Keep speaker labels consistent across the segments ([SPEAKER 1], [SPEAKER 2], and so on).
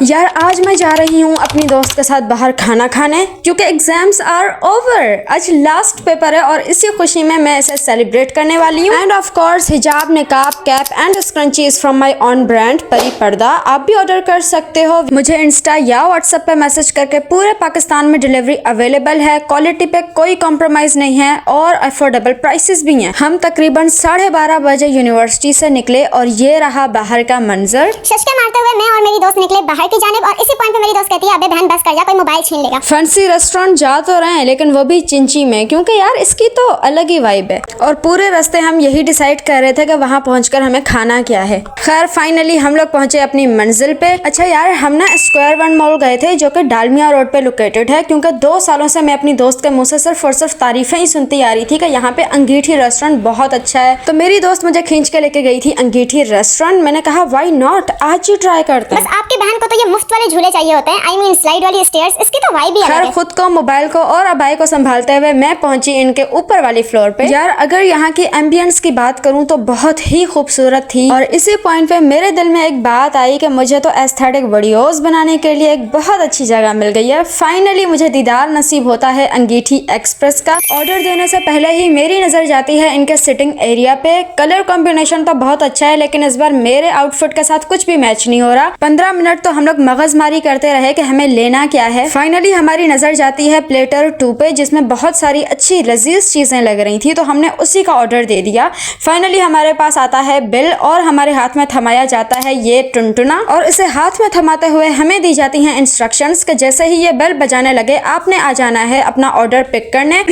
[SPEAKER 1] यार आज मैं जा रही हूँ अपनी दोस्त के साथ बाहर खाना खाने क्योंकि एग्जाम्स आर ओवर। आज लास्ट पेपर है और इसी खुशी में मैं इसे सेलिब्रेट करने वाली हूँ। And of course hijab, niqab, cap and scrunchies from my own brand Pari Parda आप भी ऑर्डर कर सकते हो। मुझे इंस्टा या व्हाट्सएप पे मैसेज करके पूरे पाकिस्तान में डिलीवरी अवेलेबल है। क्वालिटी पे कोई कॉम्प्रोमाइज नहीं है और अफोर्डेबल प्राइसेस भी हैं। हम तकरीबन 12:30 बजे यूनिवर्सिटी से निकले और ये रहा बाहर का मंजर।
[SPEAKER 2] शशका मारते हुए मैं और मेरी दोस्त निकले बाहर की जानिब और इसी पॉइंट पे मेरी दोस्त कहती है अबे बहन बस कर जा, कोई मोबाइल छीन लेगा।
[SPEAKER 1] फैंसी रेस्टोरेंट जा तो रहे हैं लेकिन वो भी चिंची में, क्योंकि यार इसकी तो अलग ही वाइब है। और पूरे रास्ते हम यही डिसाइड कर रहे थे कि वहाँ पहुंचकर हमें खाना क्या है। खैर फाइनली हम लोग पहुंचे अपनी मंजिल पे। अच्छा यार हम ना स्क्वायर वन मॉल गए थे जो कि डालमिया रोड पे लोकेटेड है, क्योंकि 2 सालों से मैं अपनी दोस्त के मुंह से सिर्फ और सिर्फ तारीफें ही सुनती आ रही थी कि यहाँ पे अंगीठी रेस्टोरेंट बहुत अच्छा है। तो मेरी दोस्त मुझे खींच के लेके गई थी अंगीठी रेस्टोरेंट। मैंने कहा व्हाई नॉट, आज ही ट्राई करते हैं।
[SPEAKER 2] बस आपकी बहन को तो ये मुफ्त वाले झूले चाहिए होते हैं, आई मीन स्लाइड वाली स्टेयर्स, इसकी तो वाइब ही अलग
[SPEAKER 1] खैर
[SPEAKER 2] है।
[SPEAKER 1] खुद को, मोबाइल को और अबाई को संभालते हुए मैं पहुंची इनके ऊपर वाली फ्लोर पे। यार अगर यहाँ की एम्बियंस की बात करूँ तो बहुत ही खूबसूरत थी। और इसी पॉइंट पे मेरे दिल में एक बात आई कि मुझे तो एस्थेटिक वीडियोस बनाने के लिए एक बहुत अच्छी जगह मिल गई है। फाइनली मुझे दीदार नसीब होता है अंगीठी एक्सप्रेस का। ऑर्डर देने से पहले ही मेरी नजर जाती है इनके सिटिंग एरिया पे। कलर कॉम्बिनेशन तो बहुत अच्छा है लेकिन इस बार मेरे आउटफिट के साथ कुछ भी मैच नहीं हो रहा। 15 मिनट तो हम लोग मगजमारी करते रहे कि हमें लेना क्या है। फाइनली हमारी नजर जाती है प्लेटर 2 पे जिसमें बहुत सारी अच्छी लजीज चीजें लग रही थी, तो हमने उसी का ऑर्डर दे दिया। फाइनली हमारे पास आता है बिल और हमारे हाथ में थमाया जाता है ये टुनटुना और इसे हाथ में थमाते हुए हमें दी जाती हैं इंस्ट्रक्शंस कि जैसे ही ये बेल बजाने लगे आपने आ जाना है अपना ऑर्डर पिक करने।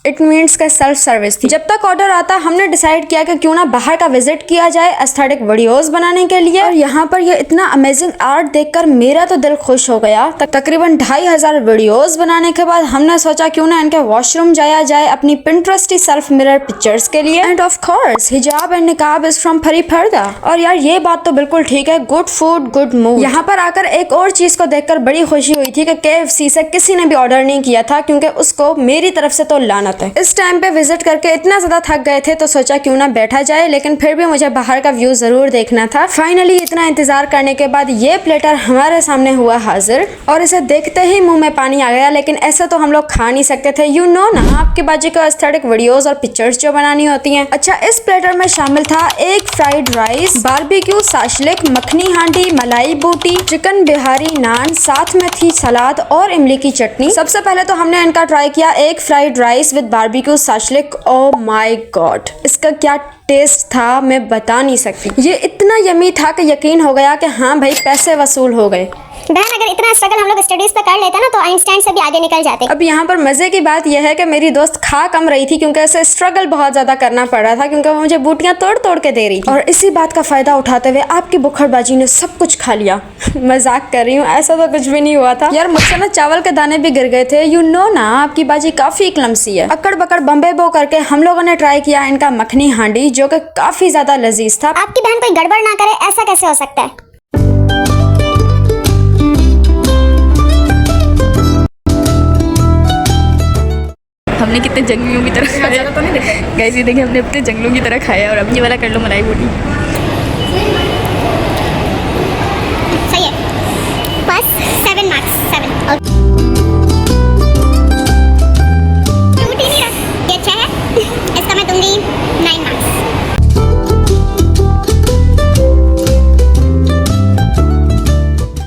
[SPEAKER 1] इट मीन्स का सेल्फ सर्विस थी। जब तक ऑर्डर आता हमने डिसाइड किया कि क्यों ना बाहर का विजिट किया जाए एस्थेटिक वीडियोस बनाने के लिए। और यहाँ पर ये इतना अमेजिंग आर्ट देखकर मेरा तो दिल खुश हो गया। तकरीबन 2500 वीडियोस बनाने के बाद हमने सोचा क्यों ना इनके वॉशरूम जाया जाए अपनी पिंटरेस्टी सेल्फ मिरर पिक्चर्स के लिए। एंड ऑफ कोर्स हिजाब एंड निकाब इज फ्रॉम परी पर्दा। और यार ये बात तो बिल्कुल ठीक है, गुड फूड गुड मूड। यहाँ पर आकर एक और चीज को देखकर बड़ी खुशी हुई थी कि KFC से किसी ने भी ऑर्डर नहीं किया था, क्योंकि उसको मेरी तरफ से तो लानत है। इस टाइम पे विजिट करके इतना ज्यादा थक गए थे तो सोचा क्यों ना बैठा जाए, लेकिन फिर भी मुझे बाहर का व्यू जरूर देखना था। फाइनली इतना इंतजार करने के बाद ये प्लेटर हमारे सामने हुआ हाजिर और इसे देखते ही मुंह में पानी आ गया। लेकिन ऐसे तो हम लोग खा नहीं सकते थे, यू नो ना आपके बाजी को एस्थेटिक वीडियोस और पिक्चर्स जो बनानी होती हैं। अच्छा इस प्लेटर में शामिल था एक फ्राइड राइस, बारबेक्यू साशलिक, मखनी हांडी, मलाई बूटी, चिकन बिहारी नान, साथ में थी सलाद और इमली की चटनी। सबसे पहले तो हमने इनका ट्राई किया एक fried rice with barbecue shashlik. Oh my god, इसका क्या टेस्ट था मैं बता नहीं सकती। ये इतना यमी था कि यकीन हो गया कि हाँ भाई पैसे वसूल हो गए।
[SPEAKER 2] बहन अगर इतना स्ट्रगल हम लोग स्टडीज पे कर लेते ना तो आइंस्टाइन से भी आगे निकल जाते।
[SPEAKER 1] अब यहाँ पर मजे की बात यह है कि मेरी दोस्त खा कम रही थी क्योंकि उसे स्ट्रगल बहुत ज्यादा करना पड़ रहा था, क्योंकि वो मुझे बूटियां तोड़ तोड़ के दे रही थी। और इसी बात का फायदा उठाते हुए आपकी बुखड़बाजी ने सब कुछ खा लिया। मजाक कर रही हूँ, ऐसा तो कुछ भी नहीं हुआ था यार। मुझसे ना चावल के दाने भी गिर गए थे, यू नो ना आपकी बाजी काफी क्लमसी है। अकड़ बकड़ बम्बे बो करके हम लोगों ने ट्राई किया इनका मखनी हांडी जो कि काफी ज्यादा लजीज था।
[SPEAKER 2] आपकी बहन कोई गड़बड़ ना करे ऐसा कैसे हो सकता है?
[SPEAKER 3] हमने कितने जंगलियों की तरह खाया तो नहीं देखा गाइस, ये देखिए हमने अपने जंगलों की तरह खाया। और अब ये वाला कर लो मलाई बोटी।
[SPEAKER 2] सही है, बस 7 मार्क्स 7। टूट ही नहीं रहा, ये अच्छा है। इसका मैं दूंगी 9 मार्क्स।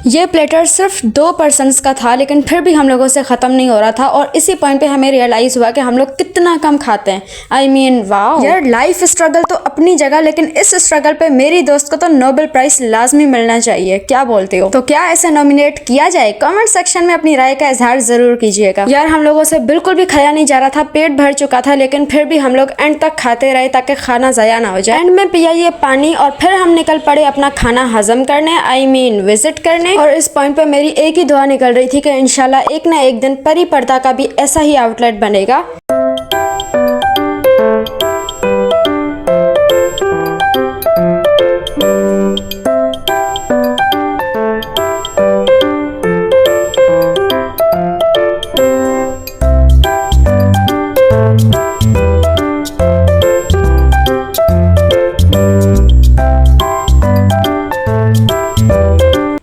[SPEAKER 1] ये प्लेटर सिर्फ 2 पर्सन्स का था लेकिन फिर भी हम लोगों से ख़त्म नहीं हो रहा था। और इसी पॉइंट पे हमें रियलाइज़ हुआ कि हम लोग कितना कम खाते हैं। आई मीन वाओ यार, लाइफ स्ट्रगल तो अपनी जगह, लेकिन इस स्ट्रगल पे मेरी दोस्त को तो नोबेल प्राइज लाजमी मिलना चाहिए। क्या बोलते हो? तो क्या ऐसे नॉमिनेट किया जाए? कमेंट सेक्शन में अपनी राय का इजहार जरूर कीजिएगा। यार हम लोगों से बिल्कुल भी खाया नहीं जा रहा था, पेट भर चुका था, लेकिन फिर भी हम लोग एंड तक खाते रहे ताकि खाना ज़ाया ना हो जाए। एंड में पिया ये पानी और फिर हम निकल पड़े अपना खाना हजम करने, आई मीन विजिट करने। और इस पॉइंट पे मेरी एक ही दुआ निकल रही थी कि इंशाल्लाह एक ना एक दिन परी पर्दा का भी ऐसा ही आउटलेट बनेगा।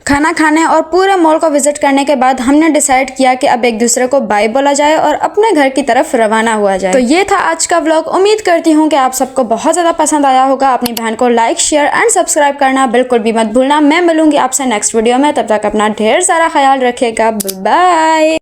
[SPEAKER 1] खाना खाने और पूरे मॉल को विजिट करने के बाद हमने डिसाइड किया कि अब एक दूसरे को बाय बोला जाए और अपने घर की तरफ रवाना हुआ जाए। तो ये था आज का व्लॉग। उम्मीद करती हूँ कि आप सबको बहुत ज्यादा पसंद आया होगा। अपनी बहन को लाइक, शेयर एंड सब्सक्राइब करना बिल्कुल भी मत भूलना। मैं मिलूंगी आपसे नेक्स्ट वीडियो में, तब तक अपना ढेर सारा ख्याल रखिएगा। बाय।